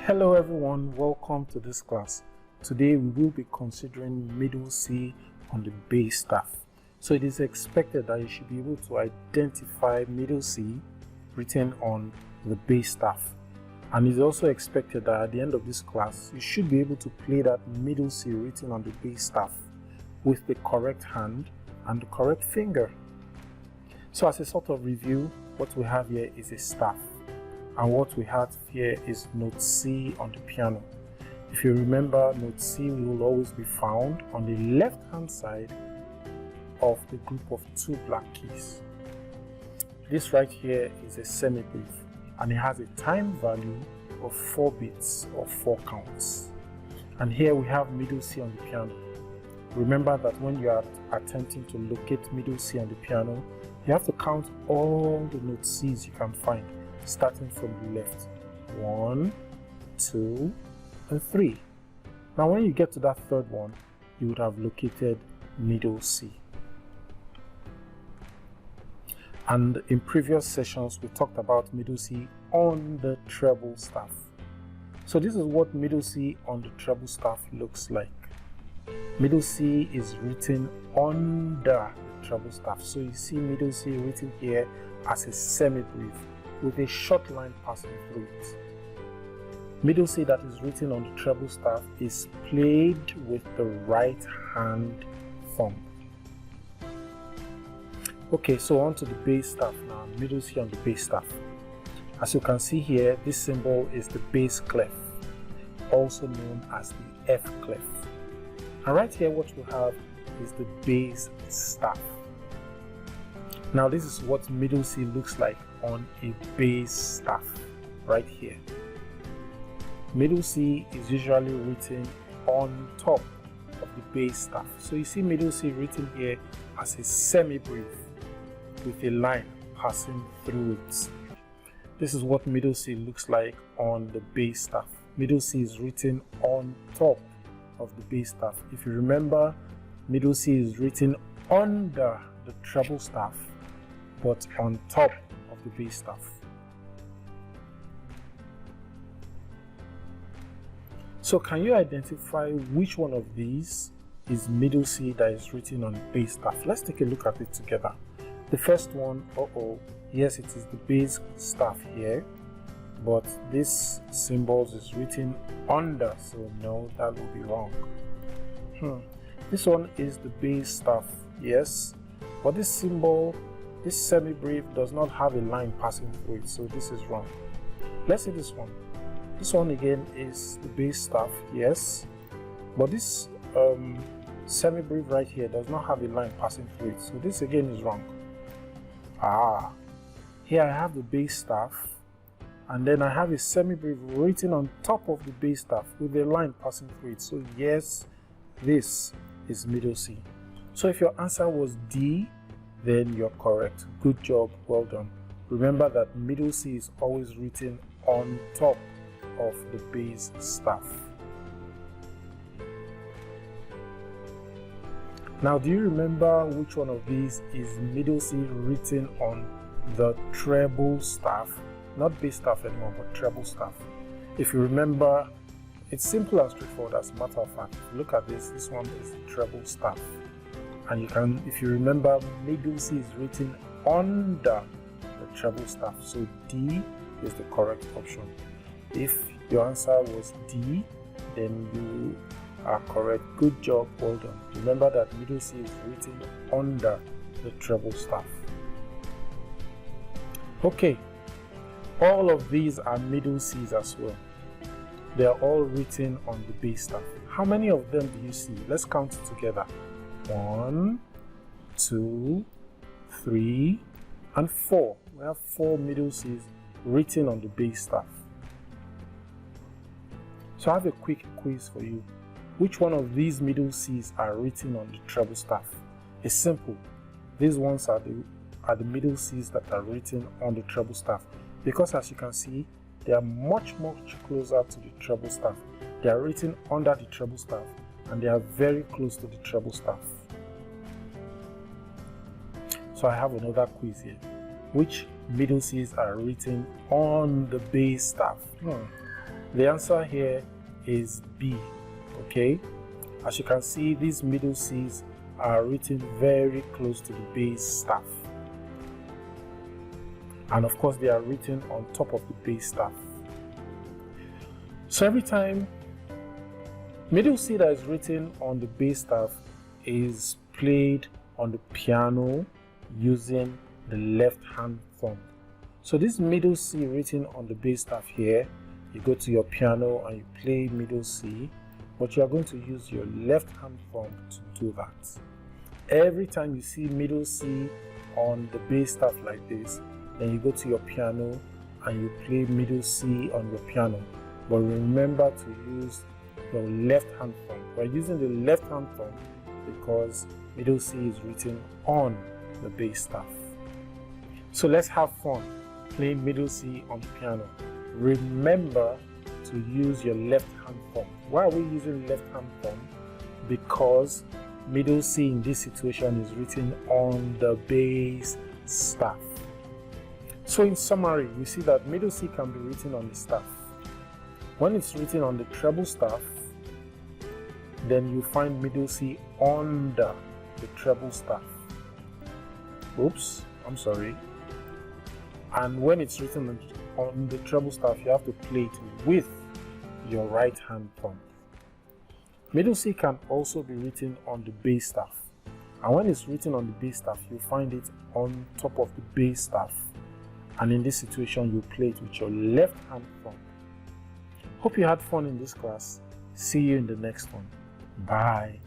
Hello everyone, welcome to this class. Today we will be considering middle C on the base staff. So it is expected that you should be able to identify middle C written on the base staff. And it's also expected that at the end of this class, you should be able to play that middle C written on the base staff with the correct hand and the correct finger. So as a sort of review, what we have here is a staff. And what we have here is note C on the piano. If you remember, note C will always be found on the left hand side of the group of two black keys. This right here is a semibrief and it has a time value of 4 bits or 4 counts. And here we have middle C on the piano. Remember that when you are attempting to locate middle C on the piano, you have to count all the note C's you can find, starting from the left. 1, 2, and 3. Now when you get to that third one, you would have located middle C. And in previous sessions, we talked about middle C on the treble staff. So this is what middle C on the treble staff looks like. Middle C is written under the treble staff. So you see middle C written here as a semibrief with a short line passing through it. Middle C that is written on the treble staff is played with the right hand thumb. Okay, so on to the bass staff now. Middle C on the bass staff. As you can see here, this symbol is the bass clef, also known as the F clef. And right here what we have is the bass staff. Now this is what middle C looks like on a bass staff right here. Middle C is usually written on top of the bass staff. So you see middle C written here as a semibrief with a line passing through it. This is what middle C looks like on the bass staff. Middle C is written on top of the bass staff. If you remember, middle C is written under the treble staff but on top of the bass staff. So can you identify which one of these is middle C that is written on the bass staff? Let's take a look at it together. The first one, yes, it is the bass staff here, but this symbol is written under, so no, that will be wrong. This one is the bass staff, yes, but this symbol, this semibrief does not have a line passing through it, so this is wrong. Let's see this one. This one again is the bass staff, yes, but this semibrief right here does not have a line passing through it, so this again is wrong. Here I have the bass staff, and then I have a semibrief written on top of the bass staff with a line passing through it, so yes, this is middle C. So if your answer was D, then you're correct. Good job, well done. Remember that middle C is always written on top of the bass staff. Now, do you remember which one of these is middle C written on the treble staff? Not bass staff anymore, but treble staff. If you remember, it's simple and straightforward as a matter of fact. Look at this, this one is the treble staff. And you can, if you remember, middle C is written under the treble staff. So D is the correct option. If your answer was D, then you are correct. Good job, well done. Remember that middle C is written under the treble staff. Okay, all of these are middle C's as well. They are all written on the bass staff. How many of them do you see? Let's count it together. 1, 2, 3, and 4. We have 4 middle C's written on the bass staff. So I have a quick quiz for you. Which one of these middle C's are written on the treble staff? It's simple. These ones are the middle C's that are written on the treble staff, because as you can see, they are much closer to the treble staff. They are written under the treble staff and they are very close to the treble staff. So I have another quiz here. Which middle C's are written on the bass staff? The answer here is B. Okay, as you can see, these middle C's are written very close to the bass staff, and of course they are written on top of the bass staff. So every time middle C that is written on the bass staff is played on the piano using the left hand thumb. So this middle C written on the bass staff here, you go to your piano and you play middle C, but you are going to use your left hand thumb to do that. Every time you see middle C on the bass staff like this, then you go to your piano and you play middle C on your piano. But remember to use your left hand thumb. We're using the left hand thumb because middle C is written on the bass staff. So let's have fun playing middle C on the piano. Remember to use your left hand thumb. Why are we using left hand thumb? Because middle C in this situation is written on the bass staff. So in summary, we see that middle C can be written on the staff. When it's written on the treble staff, then you find middle C under the treble staff. Oops, I'm sorry. And when it's written on the treble staff, you have to play it with your right hand thumb. Middle C can also be written on the bass staff. And when it's written on the bass staff, you find it on top of the bass staff. And in this situation, you play it with your left hand thumb. Hope you had fun in this class. See you in the next one. Bye.